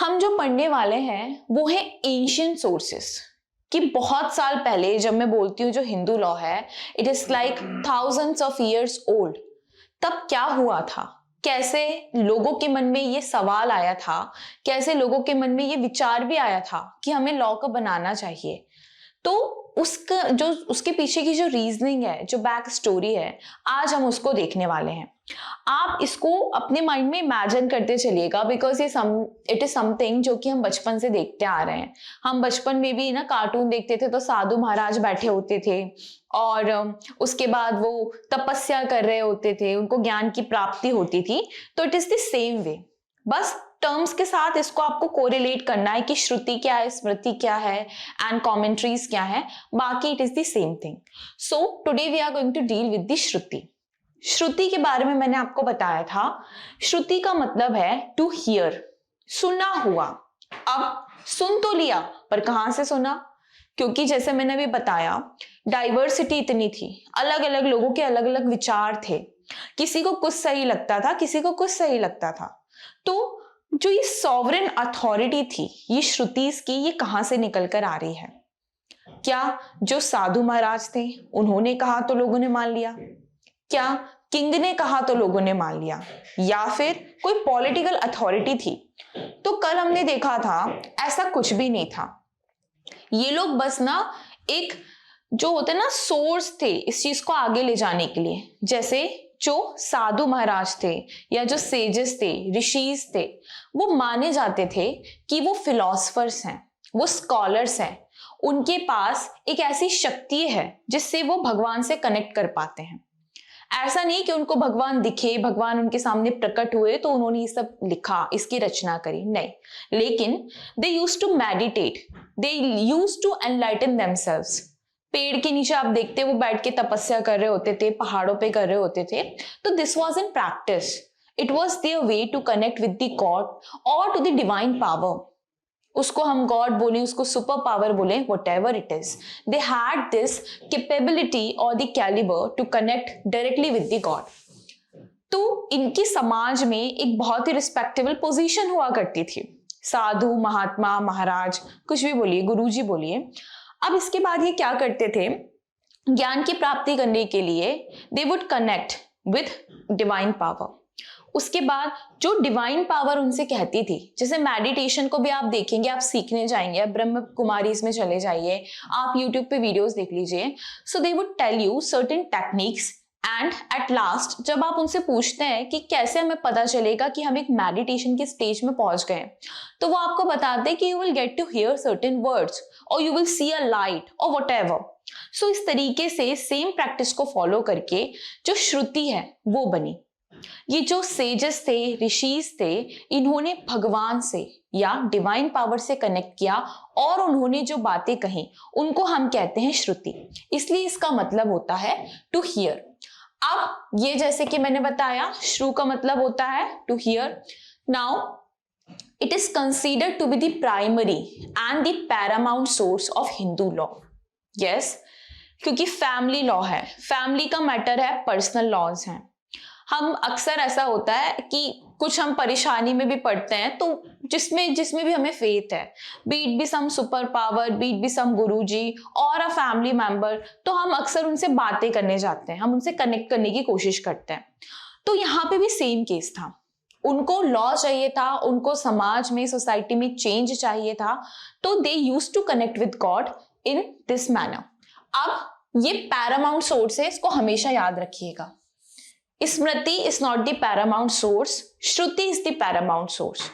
हम जो पढ़ने वाले हैं वो है एंशियंट सोर्सेस, कि बहुत साल पहले, जब मैं बोलती हूँ जो हिंदू लॉ है, it is like thousands of years old. तब क्या हुआ था, कैसे लोगों के मन में ये सवाल आया था, कैसे लोगों के मन में ये विचार भी आया था कि हमें लॉ को बनाना चाहिए। तो उसका जो उसके पीछे की जो रीजनिंग है, जो बैक स्टोरी है, आज हम उसको देखने वाले हैं। आप इसको अपने माइंड में इमेजिन करते चलिएगा, बिकॉज इट इज समथिंग जो कि हम बचपन से देखते आ रहे हैं। हम बचपन में भी ना कार्टून देखते थे तो साधु महाराज बैठे होते थे और उसके बाद वो तपस्या कर रहे होते थे, उनको ज्ञान की प्राप्ति होती थी। तो it is the same way, बस टर्म्स के साथ इसको आपको कोरिलेट करना है कि श्रुति क्या है, स्मृति क्या है एंड कमेंट्रीज क्या है, बाकी it is the same thing. So today we are going to deal with the Shruti. Shruti के बारे में मैंने आपको बताया था, श्रुति का मतलब है टू हियर, सुना हुआ। अब सुन तो लिया, पर कहां से सुना? क्योंकि जैसे मैंने अभी बताया, डाइवर्सिटी इतनी थी, अलग अलग लोगों के अलग अलग विचार थे, किसी को कुछ सही लगता था, किसी को कुछ सही लगता था। तो जो ये सॉवरेन अथॉरिटी थी, ये श्रुतिस की, ये कहां से निकल कर आ रही है? क्या जो साधु महाराज थे उन्होंने कहा तो लोगों ने मान लिया? क्या किंग ने कहा तो लोगों ने मान लिया? या फिर कोई पॉलिटिकल अथॉरिटी थी? तो कल हमने देखा था ऐसा कुछ भी नहीं था। ये लोग बस ना एक जो होते ना सोर्स थे इस चीज को आगे ले जाने के लिए। जैसे जो साधु महाराज थे या जो सेजेस थे, ऋषिज थे, वो माने जाते थे कि वो फिलोसफर्स हैं, वो स्कॉलर्स हैं, उनके पास एक ऐसी शक्ति है जिससे वो भगवान से कनेक्ट कर पाते हैं। ऐसा नहीं कि उनको भगवान दिखे, भगवान उनके सामने प्रकट हुए तो उन्होंने ये सब लिखा, इसकी रचना करी, नहीं। लेकिन they used to meditate, they used to enlighten themselves. पेड़ के नीचे आप देखते वो बैठ के तपस्या कर रहे होते थे, पहाड़ों पे कर रहे होते थे। तो this was in practice, it was there way to connect with the God और टू द डिवाइन पावर। उसको हम गॉड बोले, उसको सुपर पावर बोले, whatever it is, they had this capability और the calibre to connect directly with the God. तो इनकी समाज में एक बहुत ही रिस्पेक्टेबल पोजीशन हुआ करती थी। साधु, महात्मा, महाराज, कुछ भी बोलिए, गुरुजी बोलिए। अब इसके बाद ये क्या करते थे, ज्ञान की प्राप्ति करने के लिए they would connect with divine power. उसके बाद जो डिवाइन पावर उनसे कहती थी, जैसे मेडिटेशन को भी आप देखेंगे, आप सीखने जाएंगे, आप ब्रह्म कुमारी इसमें चले जाइए, आप यूट्यूब पे वीडियोस देख लीजिए। So they would tell you certain techniques and at last जब आप उनसे पूछते हैं कि कैसे हमें पता चलेगा कि हम एक मेडिटेशन की स्टेज में पहुंच गए, तो वो आपको बताते हैं कि you will get to hear certain words और you will see a light और व्हाटएवर। सो इस तरीके से सेम प्रैक्टिस को फॉलो करके जो श्रुति है वो बनी। ये जो सेजेस थे, ऋषिज थे, इन्होंने भगवान से या डिवाइन पावर से कनेक्ट किया और उन्होंने जो बातें कही उनको हम कहते हैं श्रुति। इसलिए इसका मतलब होता है टू हियर। अब ये जैसे कि मैंने बताया, श्रु का मतलब होता है to hear. Now it is considered to be the primary and the paramount source of Hindu law. Yes, क्योंकि फैमिली लॉ है, फैमिली का मैटर है, पर्सनल लॉज हैं। हम अक्सर ऐसा होता है कि कुछ हम परेशानी में भी पड़ते हैं, तो जिसमें भी हमें फेथ है, be it be some super power, be it be some Guruji और अ फैमिली मेंबर, तो हम अक्सर उनसे बातें करने जाते हैं, हम उनसे कनेक्ट करने की कोशिश करते हैं। तो यहाँ पे भी सेम केस था, उनको लॉ चाहिए था, उनको समाज में, सोसाइटी में चेंज चाहिए था, तो they used to connect with God in this manner. अब ये पैरामाउंट सोर्स है, इसको हमेशा याद रखिएगा। स्मृति is not the paramount source, Shruti is the paramount source,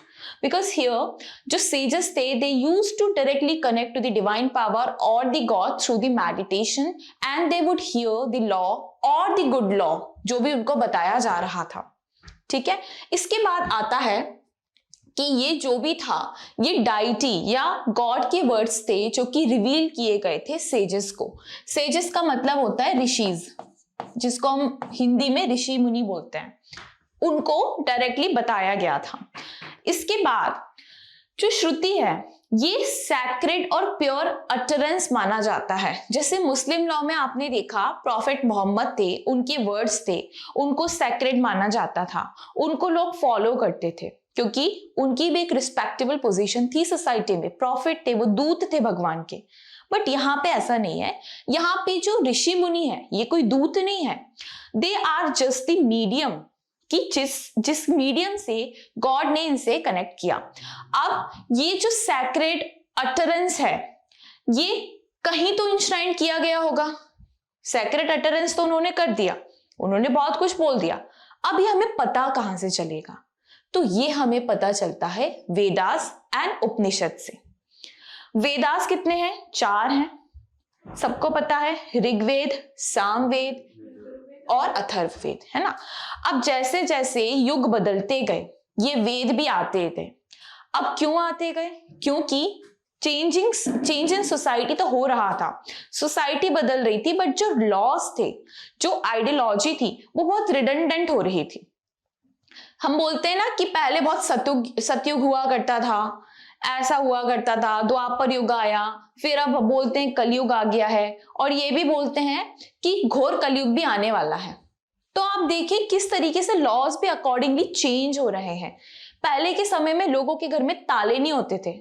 because here जो sages थे, they used to directly connect to the divine power or the God through the meditation, and they would hear the law or the good law जो भी उनको बताया जा रहा था। ठीक है, इसके बाद आता है कि ये जो भी था, ये डाइटी या गॉड के वर्ड्स थे जो कि रिवील किए गए थे सेजेस को। सेजेस का मतलब होता है ऋषिज, जिसको हम हिंदी में ऋषि मुनि बोलते हैं, उनको डायरेक्टली बताया गया था। इसके बाद जो श्रुति है, ये सैक्रेड और प्योर अटरेंस माना जाता है। जैसे मुस्लिम लॉ में आपने देखा, प्रॉफेट मोहम्मद थे, उनके वर्ड्स थे, उनको सैक्रेड माना जाता था, उनको लोग फॉलो करते थे। क्योंकि उनकी भी एक रिस्पेक्टेबल पोजीशन थी सोसाइटी में, प्रॉफिट थे, वो दूत थे भगवान के। बट यहाँ पे ऐसा नहीं है। यहाँ पे जो ऋषि मुनि है ये कोई दूत नहीं है, they are just the medium, कि जिस मीडियम से गॉड ने इनसे कनेक्ट किया। अब ये जो सैक्रेड अटरेंस है ये कहीं तो इंश्राइन किया गया होगा, सैक्रेड अटरेंस तो उन्होंने कर दिया, उन्होंने बहुत कुछ बोल दिया। अब ये हमें पता कहां से चलेगा? तो ये हमें पता चलता है वेदास एंड उपनिषद से। वेदास कितने हैं? 4 हैं, सबको पता है, ऋग्वेद, सामवेद और अथर्ववेद, है ना। अब जैसे जैसे युग बदलते गए ये वेद भी आते गए। अब क्यों आते गए? क्योंकि चेंज इन सोसाइटी तो हो रहा था, सोसाइटी बदल रही थी, बट जो लॉस थे, जो आइडियोलॉजी थी वो बहुत रिडंडेंट हो रही थी। हम बोलते हैं ना कि पहले बहुत सतयुग हुआ करता था, ऐसा हुआ करता था, द्वापर युग आया, फिर अब बोलते हैं कलयुग आ गया है, और ये भी बोलते हैं कि घोर कलयुग भी आने वाला है। तो आप देखिए किस तरीके से लॉज भी अकॉर्डिंगली चेंज हो रहे हैं। पहले के समय में लोगों के घर में ताले नहीं होते थे,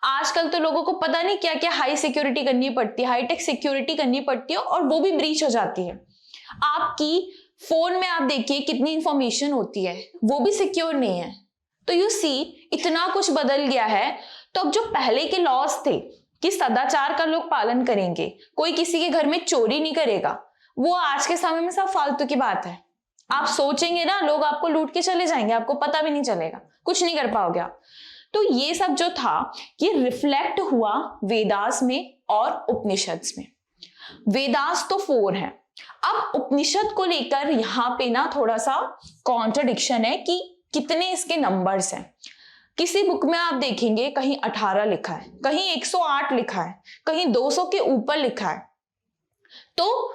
आजकल तो लोगों को पता नहीं क्या क्या हाई सिक्योरिटी करनी पड़ती है, हाईटेक सिक्योरिटी करनी पड़ती है, और वो भी ब्रीच हो जाती है। आपकी फोन में आप देखिए कितनी इंफॉर्मेशन होती है, वो भी सिक्योर नहीं है। तो यू सी इतना कुछ बदल गया है। तो अब जो पहले के लॉस थे कि सदाचार का लोग पालन करेंगे, कोई किसी के घर में चोरी नहीं करेगा, वो आज के समय में सब फालतू की बात है। आप सोचेंगे ना, लोग आपको लूट के चले जाएंगे, आपको पता भी नहीं चलेगा, कुछ नहीं कर पाओगे आप। तो ये सब जो था ये रिफ्लेक्ट हुआ वेदास में और उपनिषद में। वेदास तो 4 हैं। अब उपनिषद को लेकर यहाँ पे ना थोड़ा सा कॉन्ट्रडिक्शन है कि कितने इसके नंबर्स हैं। किसी बुक में आप देखेंगे कहीं 18 लिखा है, कहीं 108 लिखा है, कहीं 200 के ऊपर लिखा है। तो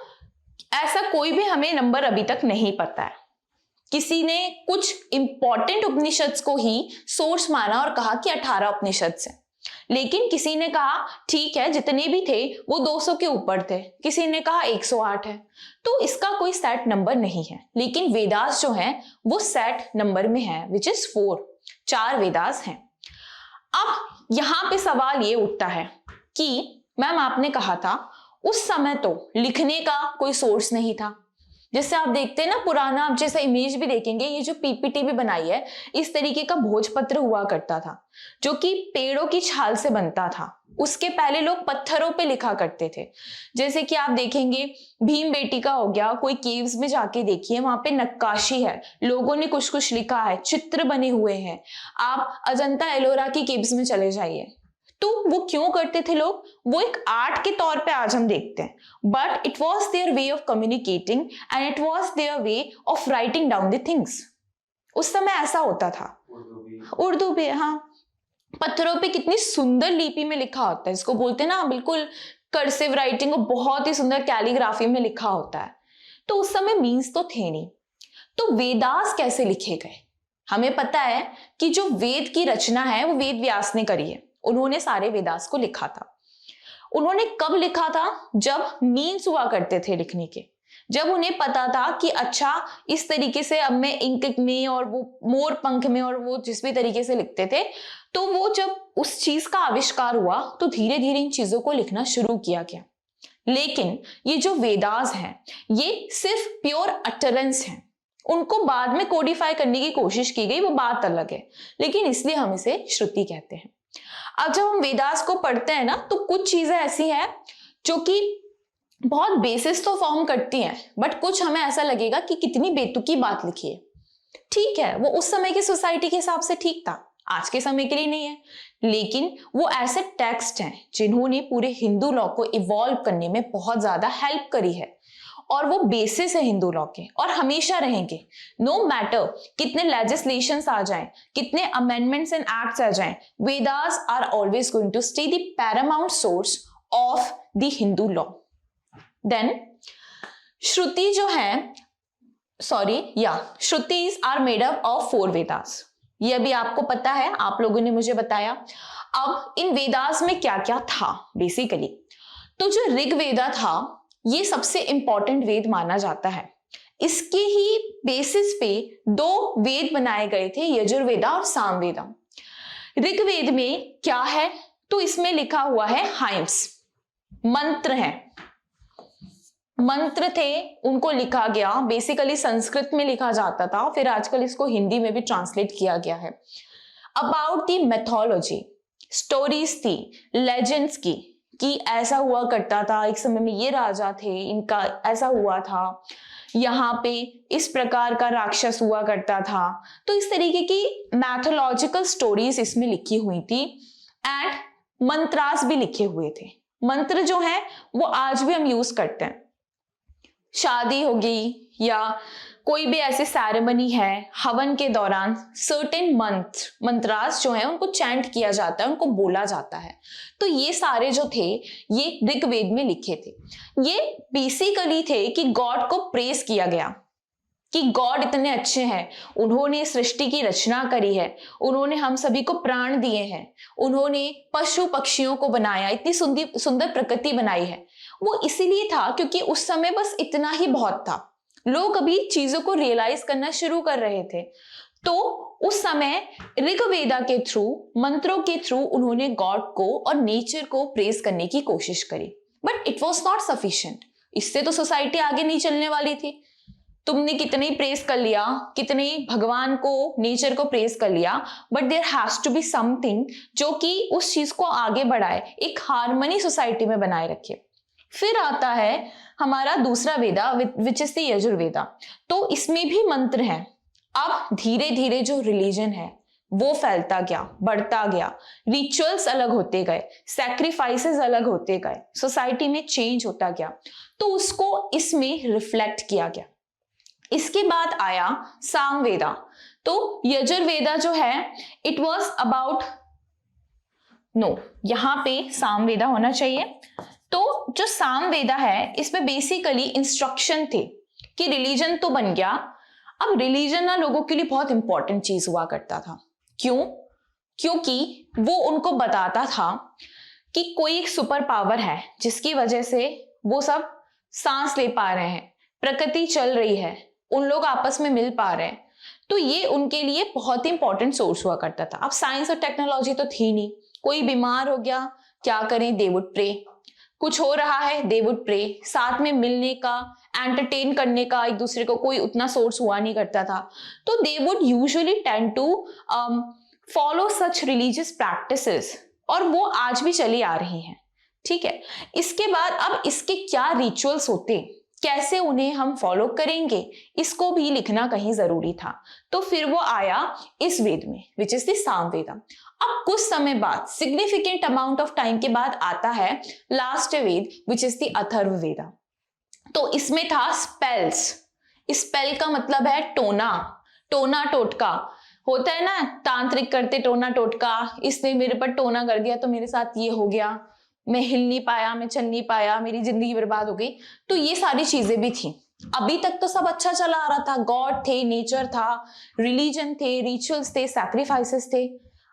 ऐसा कोई भी हमें नंबर अभी तक नहीं पता है। किसी ने कुछ इंपॉर्टेंट उपनिषद को ही सोर्स माना और कहा कि 18 उपनिषद हैं, लेकिन किसी ने कहा ठीक है जितने भी थे वो 200 के ऊपर थे, किसी ने कहा 108 है। तो इसका कोई सेट नंबर नहीं है, लेकिन वेदास जो हैं वो सेट नंबर में है, विच इज 4 वेदास हैं। अब यहां पे सवाल ये उठता है कि मैम आपने कहा था उस समय तो लिखने का कोई सोर्स नहीं था। जैसे आप देखते हैं ना पुराना, आप जैसा इमेज भी देखेंगे, ये जो पीपीटी भी बनाई है, इस तरीके का भोजपत्र हुआ करता था जो कि पेड़ों की छाल से बनता था। उसके पहले लोग पत्थरों पे लिखा करते थे। जैसे कि आप देखेंगे भीम बेटी का हो गया, कोई केव्स में जाके देखिए, वहां पे नक्काशी है, लोगों ने कुछ कुछ लिखा है, चित्र बने हुए हैं। आप अजंता एलोरा की केव्स में चले जाइए। तो वो क्यों करते थे लोग? वो एक आर्ट के तौर पे आज हम देखते हैं, but it was their way of communicating and it was their way of writing down the things. उस समय ऐसा होता था। उर्दू भी, हाँ, पत्थरों पे कितनी सुंदर लिपि में लिखा होता है, इसको बोलते हैं ना बिल्कुल कर्सिव राइटिंग, और बहुत ही सुंदर कैलीग्राफी में लिखा होता है। तो उस समय मीन्स तो थे नहीं। तो वेदास कैसे लिखे गए? हमें पता है कि जो वेद की रचना है वो वेद व्यास ने करी है, उन्होंने सारे वेदास को लिखा था। उन्होंने कब लिखा था? जब मीन्स हुआ करते थे लिखने के, जब उन्हें पता था कि अच्छा इस तरीके से अब मैं इंक में और वो मोर पंख में और वो जिस भी तरीके से लिखते थे, तो वो जब उस चीज का आविष्कार हुआ तो धीरे धीरे इन चीजों को लिखना शुरू किया गया। लेकिन ये जो वेदास हैं ये सिर्फ प्योर अटरेंस हैं, उनको बाद में कोडिफाई करने की कोशिश की गई, वो बात अलग है, लेकिन इसलिए हम इसे श्रुति कहते हैं। अब जब हम वेदास को पढ़ते हैं ना तो कुछ चीजें ऐसी हैं जो कि बहुत बेसिस तो फॉर्म करती हैं, बट कुछ हमें ऐसा लगेगा कि कितनी बेतुकी बात लिखी है। ठीक है, वो उस समय की सोसाइटी के हिसाब से ठीक था, आज के समय के लिए नहीं है, लेकिन वो ऐसे टेक्स्ट हैं जिन्होंने पूरे हिंदू लॉ को इवॉल्व करने में बहुत ज्यादा हेल्प करी है, और वो बेसिस है हिंदू लॉ के और हमेशा रहेंगे। नो मैटर कितने लेजिस्लेशंस आ जाएं, कितने अमेंडमेंट्स एंड एक्ट्स आ जाएं, Vedas are always going to stay the paramount source of the Hindu law. Then Shruti जो है, Shrutis are made up of 4 Vedas. ये अभी आपको पता है, आप लोगों ने मुझे बताया। अब इन वेदास में क्या क्या था बेसिकली, तो जो ऋग्वेदा था ये सबसे इंपॉर्टेंट वेद माना जाता है। इसके ही बेसिस पे दो वेद बनाए गए थे, यजुर्वेदा और सामवेदा। ऋग्वेद में क्या है, तो इसमें लिखा हुआ है हाइम्स, मंत्र हैं, मंत्र थे, उनको लिखा गया। बेसिकली संस्कृत में लिखा जाता था, फिर आजकल इसको हिंदी में भी ट्रांसलेट किया गया है। अबाउट दी मैथोलॉजी, स्टोरीज थी, लेजेंड्स की, कि ऐसा हुआ करता था, एक समय में ये राजा थे, इनका ऐसा हुआ था, यहाँ पे इस प्रकार का राक्षस हुआ करता था। तो इस तरीके की मैथोलॉजिकल स्टोरीज इसमें लिखी हुई थी। एंड मंत्रास भी लिखे हुए थे। मंत्र जो है वो आज भी हम यूज करते हैं, शादी होगी या कोई भी ऐसी सेरेमनी है, हवन के दौरान सर्टेन मंत्रास जो है उनको चैंट किया जाता है, उनको बोला जाता है। तो ये सारे जो थे ये ऋग्वेद में लिखे थे। ये बेसिकली थे कि गॉड को प्रेज किया गया कि गॉड इतने अच्छे हैं, उन्होंने सृष्टि की रचना करी है, उन्होंने हम सभी को प्राण दिए हैं, उन्होंने पशु पक्षियों को बनाया, इतनी सुंदर प्रकृति बनाई है। वो इसीलिए था क्योंकि उस समय बस इतना ही बहुत था, लोग अभी चीजों को रियलाइज करना शुरू कर रहे थे। तो उस समय ऋग्वेदा के थ्रू, मंत्रों के थ्रू उन्होंने गॉड को और नेचर को प्रेज करने की कोशिश करी। But it was not sufficient. इससे तो सोसाइटी आगे नहीं चलने वाली थी। तुमने कितने ही प्रेज कर लिया, कितने भगवान को, नेचर को प्रेज कर लिया, but there has to be something जो कि उस चीज को आगे बढ़ाए, एक हार्मनी सोसाइटी में बनाए रखे। फिर आता है हमारा दूसरा वेदा, विच इज द यजुर्वेदा। तो इसमें भी मंत्र हैं। अब धीरे धीरे जो रिलीजन है वो फैलता गया, बढ़ता गया, रिचुअल्स अलग होते गए, सैक्रिफाइसेस अलग होते गए, सोसाइटी में चेंज होता गया, तो उसको इसमें रिफ्लेक्ट किया गया। इसके बाद आया सामवेदा। तो यजुर्वेदा जो है इट वॉज अबाउट, नो, यहां पे सामवेदा होना चाहिए। तो जो सामवेदा है इसमें बेसिकली इंस्ट्रक्शन थे कि रिलीजन तो बन गया। अब रिलीजन ना लोगों के लिए बहुत इंपॉर्टेंट चीज हुआ करता था। क्यों? क्योंकि वो उनको बताता था कि कोई एक सुपर पावर है जिसकी वजह से वो सब सांस ले पा रहे हैं, प्रकृति चल रही है, उन लोग आपस में मिल पा रहे हैं। तो ये उनके लिए बहुत ही इंपॉर्टेंट सोर्स हुआ करता था। अब साइंस और टेक्नोलॉजी तो थी नहीं, कोई बीमार हो गया, क्या करें, दे वुड प्रे। कुछ हो रहा है, दे वुड प्रे। साथ में मिलने का, एंटरटेन करने का एक दूसरे को कोई उतना सोर्स हुआ नहीं करता था। तो they would usually tend to follow such religious practices, और वो आज भी चली आ रही हैं। ठीक है, इसके बाद अब इसके क्या रिचुअल्स होते, कैसे उन्हें हम फॉलो करेंगे, इसको भी लिखना कहीं जरूरी था। तो फिर वो आया इस वेद में, विच इज द सामवेदा। अब कुछ समय बाद, सिग्निफिकेंट अमाउंट ऑफ टाइम के बाद आता है last Veda, which is the Atharvaveda. तो इसमें था स्पेल्स। स्पेल का मतलब है टोना, टोना टोटका होता है ना, तांत्रिक करते टोना टोटका, इसने मेरे पर टोना कर दिया तो मेरे साथ ये हो गया, मैं हिल नहीं पाया, मैं चल नहीं पाया, मेरी जिंदगी बर्बाद हो गई। तो ये सारी चीजें भी थी। अभी तक तो सब अच्छा चला आ रहा था, गॉड थे, नेचर था, रिलीजन थे, रिचुअल्स थे, सैक्रिफाइसेस थे।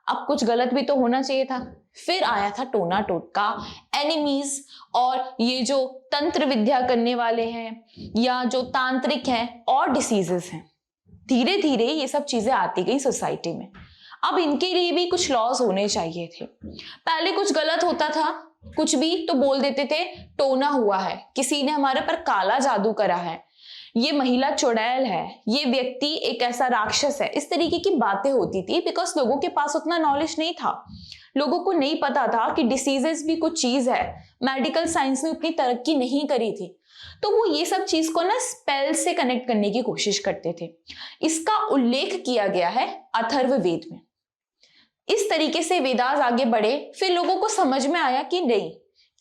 अब कुछ गलत भी तो होना चाहिए था। फिर आया था टोना टोटका, एनिमीज, और ये जो तंत्र विद्या करने वाले हैं या जो तांत्रिक हैं, और डिसीजेस हैं। धीरे धीरे ये सब चीजें आती गई सोसाइटी में। अब इनके लिए भी कुछ लॉज होने चाहिए थे। पहले कुछ गलत होता था, कुछ भी तो बोल देते थे टोना हुआ है, किसी ने हमारे पर काला जादू करा है, ये महिला चुड़ैल है, ये व्यक्ति एक ऐसा राक्षस है। इस तरीके की बातें होती थी, बिकॉज लोगों के पास उतना नॉलेज नहीं था। लोगों को नहीं पता था कि डिसीजेस भी कुछ चीज है, मेडिकल साइंस ने उतनी तरक्की नहीं करी थी। तो वो ये सब चीज को ना स्पेल से कनेक्ट करने की कोशिश करते थे। इसका उल्लेख किया गया है अथर्ववेद में। इस तरीके से वेदास आगे बढ़े। फिर लोगों को समझ में आया कि नहीं,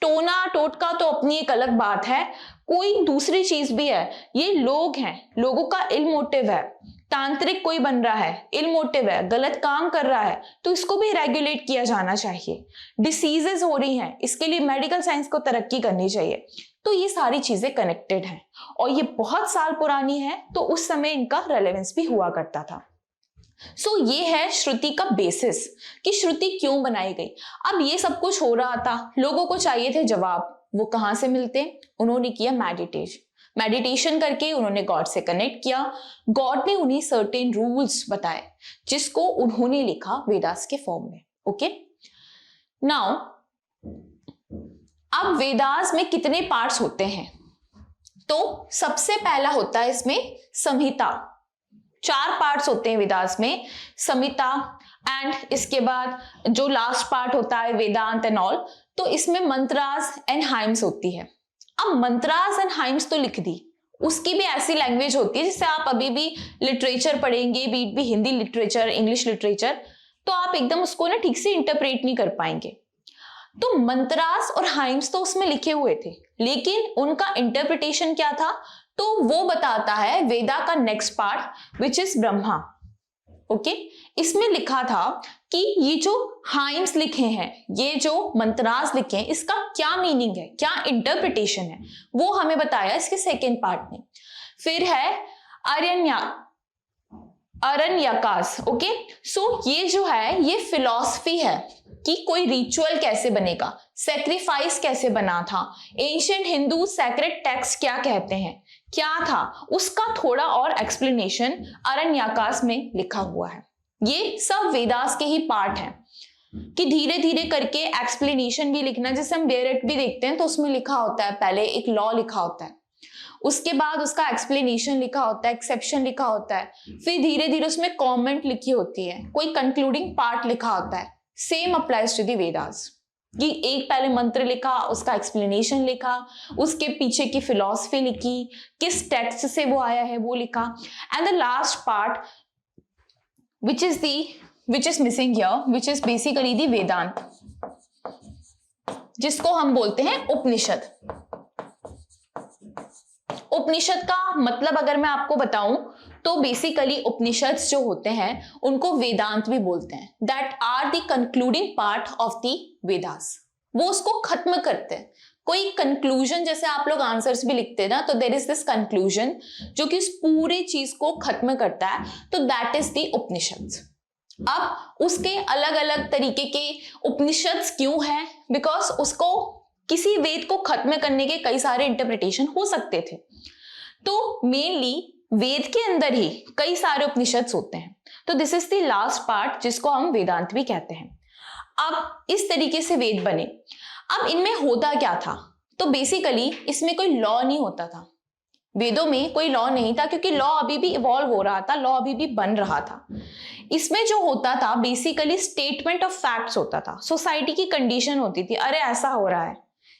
टोना टोटका तो अपनी एक अलग बात है, कोई दूसरी चीज भी है, ये लोग हैं, लोगों का इल मोटिव है, तांत्रिक कोई बन रहा है, इल मोटिव है, गलत काम कर रहा है, तो इसको भी रेगुलेट किया जाना चाहिए। डिसीजेस हो रही हैं, इसके लिए मेडिकल साइंस को तरक्की करनी चाहिए। तो ये सारी चीजें कनेक्टेड हैं और ये बहुत साल पुरानी है, तो उस समय इनका रेलेवेंस भी हुआ करता था। सो ये है श्रुति का बेसिस कि श्रुति क्यों बनाई गई। अब ये सब कुछ हो रहा था, लोगों को चाहिए थे जवाब, वो कहां से मिलते? उन्होंने किया मेडिटेशन करके उन्होंने गॉड से कनेक्ट किया। गॉड ने उन्हें सर्टेन रूल्स बताए जिसको उन्होंने लिखा वेदास के फॉर्म में। ओके, नाउ अब वेदास में कितने पार्ट्स होते हैं? तो सबसे पहला होता है इसमें संहिता। 4 पार्ट्स होते हैं वेदास में, संहिता एंड इसके बाद जो लास्ट पार्ट होता है वेदांत एंड ऑल। तो इसमें मंत्रास एंड हाइम्स होती है। अब मंत्रास एंड हाइम्स तो लिख दी, उसकी भी ऐसी लैंग्वेज होती है जिससे आप अभी भी लिटरेचर पढ़ेंगे, भी हिंदी लिटरेचर, इंग्लिश लिटरेचर, तो आप एकदम उसको ना ठीक से इंटरप्रेट नहीं कर पाएंगे। तो मंत्रास और हाइम्स तो उसमें लिखे हुए थे, लेकिन उनका इंटरप्रिटेशन क्या था? तो वो बताता है वेदा का next part which is Brahma. Okay, इसमें लिखा था कि ये जो हाइम्स लिखे हैं, ये जो मंत्रास लिखे हैं, इसका क्या मीनिंग है, क्या इंटरप्रिटेशन है, वो हमें बताया इसके सेकेंड पार्ट में। फिर है अरण्यकास। ओके, सो ये जो है ये फिलॉसफी है कि कोई रिचुअल कैसे बनेगा, सैक्रिफाइस कैसे बना था, एंशिएंट हिंदू सैक्रेड टेक्स्ट क्या कहते हैं, क्या था, उसका थोड़ा और एक्सप्लेनेशन अरण्यकास में लिखा हुआ है। ये सब वेदास के ही पार्ट हैं कि धीरे धीरे करके एक्सप्लेनेशन भी लिखना। जैसे हम बेरेट भी देखते हैं तो उसमें लिखा होता है, पहले एक लॉ लिखा होता है, उसके बाद उसका एक्सप्लेनेशन लिखा होता है, एक्सेप्शन लिखा होता है, फिर धीरे धीरे उसमें कमेंट लिखी होती है, कोई कंक्लूडिंग पार्ट लिखा होता है। Same applies to the Vedas कि एक पहले मंत्र लिखा, उसका एक्सप्लेनेशन लिखा, उसके पीछे की फिलॉसफी लिखी, किस टेक्स्ट से वो आया है वो लिखा, and the last part which is missing here, which is basically the वेदांत, जिसको हम बोलते हैं उपनिषद। उपनिषद का मतलब अगर मैं आपको बताऊं तो बेसिकली उपनिषद जो होते हैं उनको वेदांत भी बोलते हैं। That are the concluding part of the Vedas. वो उसको खत्म करते हैं। कोई कंक्लूजन, जैसे आप लोग आंसर्स भी लिखते हैं ना, तो देयर इज दिस कंक्लूजन जो कि उस पूरी चीज को खत्म करता है, तो दैट इज द उपनिषद। अब उसके अलग अलग तरीके के उपनिषद क्यों हैं? बिकॉज उसको किसी वेद को खत्म करने के कई सारे इंटरप्रिटेशन हो सकते थे। तो मेनली वेद के अंदर ही कई सारे उपनिषद होते हैं। तो this is the last part जिसको हम वेदांत भी कहते हैं। अब इस तरीके से वेद बने। अब इनमें होता क्या था? तो बेसिकली इसमें कोई लॉ नहीं होता था। वेदों में कोई लॉ नहीं था क्योंकि लॉ अभी भी इवॉल्व हो रहा था, लॉ अभी भी बन रहा था। इसमें जो होता था बेसिकली स्टेटमेंट ऑफ फैक्ट्स होता था। सोसाइटी की कंडीशन होती थी, अरे ऐसा हो रहा है,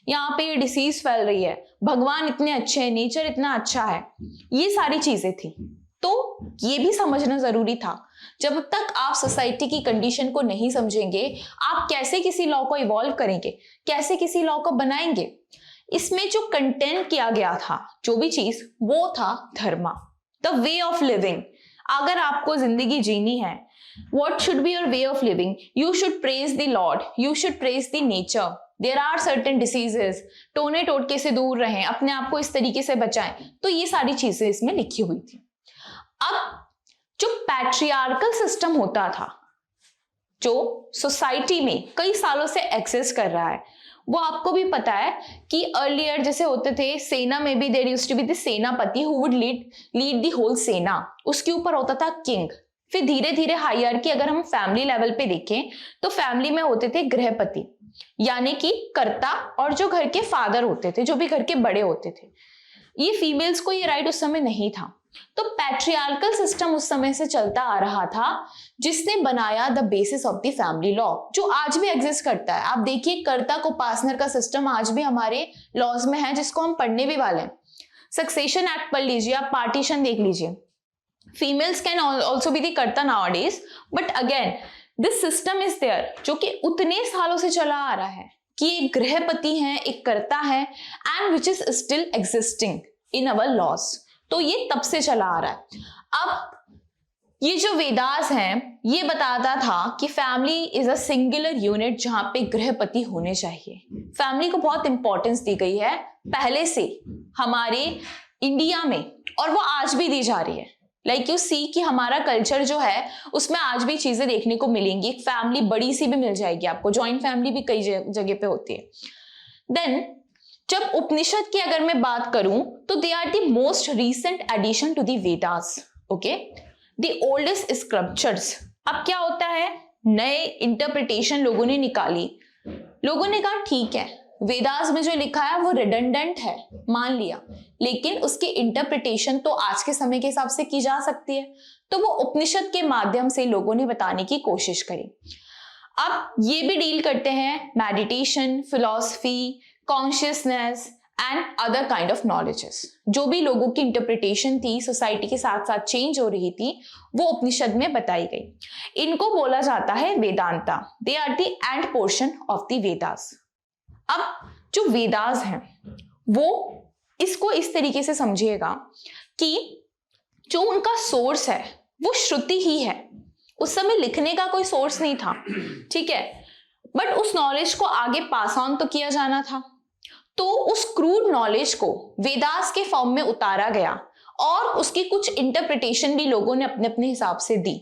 यहाँ पे ये डिसीज फैल रही है, भगवान इतने अच्छे हैं, नेचर इतना अच्छा है, ये सारी चीजें थी। तो ये भी समझना जरूरी था। जब तक आप सोसाइटी की कंडीशन को नहीं समझेंगे, आप कैसे किसी लॉ को इवॉल्व करेंगे, कैसे किसी लॉ को बनाएंगे? इसमें जो कंटेंट किया गया था, जो भी चीज, वो था धर्म, द वे ऑफ लिविंग। अगर आपको जिंदगी जीनी है, what should be your way of living? You should praise the Lord, you should praise the nature. There are certain diseases, टोने टोटके से दूर रहें, अपने आप को इस तरीके से बचाएं। तो ये सारी चीजें इसमें लिखी हुई थी। अब जो पैट्रियार्कल सिस्टम होता था, जो सोसाइटी में कई सालों से एग्जिस्ट कर रहा है, वो आपको भी पता है कि अर्लियर जैसे होते थे, सेना में भी there used to be the सेनापति who would lead the whole सेना, उसके ऊपर होता था किंग। फिर धीरे धीरे हायरार्की अगर हम फैमिली लेवल पे देखें तो फैमिली में होते थे गृहपति, यानी कि कर्ता, और जो घर के फादर होते थे, जो भी घर के बड़े होते थे। ये फीमेल्स को ये राइट उस समय नहीं था। तो पैट्रियार्कल सिस्टम उस समय से चलता आ रहा था, जिसने बनाया the basis of the family law, जो आज भी एग्जिस्ट करता है। आप देखिए, कर्ता को पासनर का सिस्टम आज भी हमारे लॉज में है, जिसको हम पढ़ने भी वाले हैं। सक्सेशन एक्ट पढ़ लीजिए, आप पार्टीशन देख लीजिए। Females can also be the कर्ता nowadays, but again this system is there, जो कि उतने सालों से चला आ रहा है कि एक गृहपति है, एक कर्ता है, and which is still existing in our laws. तो ये तब से चला आ रहा है। अब ये जो वेदास हैं, ये बताता था कि family is a singular unit जहां पे गृहपति होने चाहिए। फैमिली को बहुत इंपॉर्टेंस दी गई है पहले से हमारे इंडिया में, और वो आज भी दी जा रही है। लाइक यू सी कि हमारा कल्चर जो है उसमें आज भी चीजें देखने को मिलेंगी। एक फैमिली बड़ी सी भी मिल जाएगी आपको, जॉइंट फैमिली भी कई जगह पे होती है। देन जब उपनिषद की अगर मैं बात करूं तो they are the most recent addition to the Vedas, okay, the oldest scriptures. अब क्या होता है, नए इंटरप्रिटेशन लोगों ने निकाली, लोगों ने कहा ठीक है वेदास में जो लिखा है वो रिडंडेंट है, मान लिया, लेकिन उसकी इंटरप्रिटेशन तो आज के समय के हिसाब से की जा सकती है, तो वो उपनिषद के माध्यम से लोगों ने बताने की कोशिश करी। अब ये भी डील करते हैं meditation, philosophy, consciousness and other kind of knowledges. जो भी लोगों की इंटरप्रिटेशन थी, सोसाइटी के साथ साथ चेंज हो रही थी, वो उपनिषद में बताई गई। इनको बोला जाता है Vedanta. They are the end portion of the Vedas. अब जो वेदास हैं वो इसको इस तरीके से समझिएगा कि जो उनका सोर्स है वो श्रुति ही है। उस समय लिखने का कोई सोर्स नहीं था, ठीक है, बट उस नॉलेज को आगे पास ऑन तो किया जाना था, तो उस क्रूड नॉलेज को वेदास के फॉर्म में उतारा गया और उसकी कुछ इंटरप्रिटेशन भी लोगों ने अपने अपने हिसाब से दी।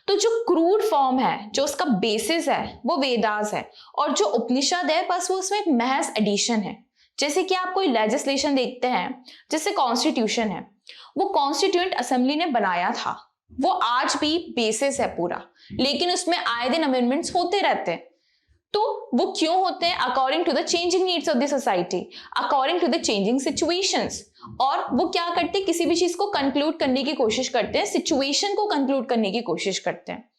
तो जो क्रूड फॉर्म है, जो उसका बेसिस है, वो वेदास है, और जो उपनिषद है बस वो उसमें एक महज एडिशन है। जैसे कि आप कोई लेजिस्लेशन देखते हैं, जैसे कॉन्स्टिट्यूशन है, वो कॉन्स्टिट्यूएंट असेंबली ने बनाया था, वो आज भी बेसिस है पूरा, लेकिन उसमें आए दिन अमेंडमेंट्स होते रहते हैं। तो वो क्यों होते हैं? According to the changing needs of the society, according to the changing situations. और वो क्या करते हैं, किसी भी चीज को कंक्लूड करने की कोशिश करते हैं, सिचुएशन को कंक्लूड करने की कोशिश करते हैं।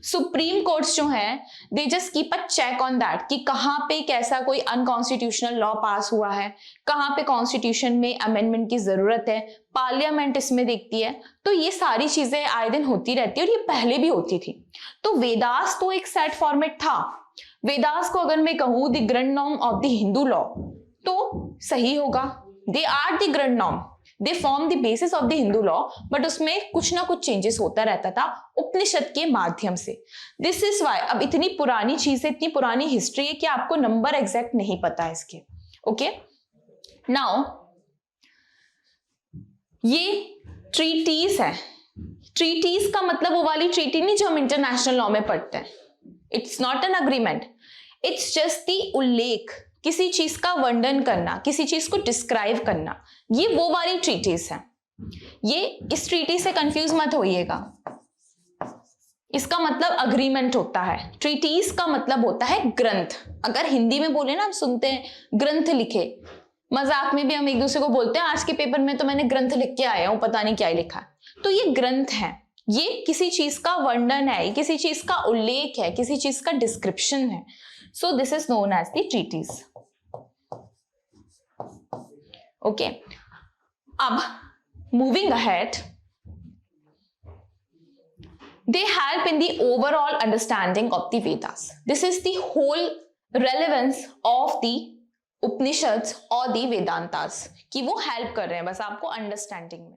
सुप्रीम कोर्ट्स जो हैं, they just keep a check on that कि कहाँ पे कैसा कोई अनकॉन्स्टिट्यूशनल लॉ पास हुआ है, कहाँ पे कॉन्स्टिट्यूशन में अमेंडमेंट की जरूरत है, पार्लियामेंट इसमें देखती है। तो ये सारी चीजें आए दिन होती रहती है और ये पहले भी होती थी। तो वेदास तो एक सेट फॉर्मेट था। वेदास को अगर मैं कहूं the grand norm of the Hindu law तो सही होगा। They are the grand norm, they form the basis of the Hindu law, but उसमें कुछ ना कुछ चेंजेस होता रहता था उपनिषद के माध्यम से। दिस इज वाई अब इतनी पुरानी चीज है, इतनी पुरानी हिस्ट्री है कि आपको नंबर एग्जैक्ट नहीं पता है इसके। ओके, नाउ ये ट्रीटीज है। ट्रीटीज का मतलब वो वाली ट्रीटी नहीं जो हम इंटरनेशनल लॉ में पढ़ते हैं। It's not an agreement, it's just the उल्लेख, किसी चीज का वर्णन करना, किसी चीज को डिस्क्राइब करना, ये वो वाली ट्रीटीज है। ये इस ट्रीटी से कंफ्यूज मत होइएगा, इसका मतलब अग्रीमेंट होता है। ट्रीटीज का मतलब होता है ग्रंथ। अगर हिंदी में बोले ना, हम सुनते हैं ग्रंथ लिखे, मजाक में भी हम एक दूसरे को बोलते हैं आज के पेपर में तो मैंने ग्रंथ लिख के आया हूं, पता नहीं क्या लिखा है। तो ये ग्रंथ है, ये किसी चीज का वर्णन है, ये किसी चीज का उल्लेख है, किसी चीज का डिस्क्रिप्शन है। So this is known as the treaties. Okay, अब moving ahead, they help in the overall understanding of the Vedas. This is the whole relevance of the Upanishads और the Vedantas कि वो हेल्प कर रहे हैं बस आपको अंडरस्टैंडिंग में।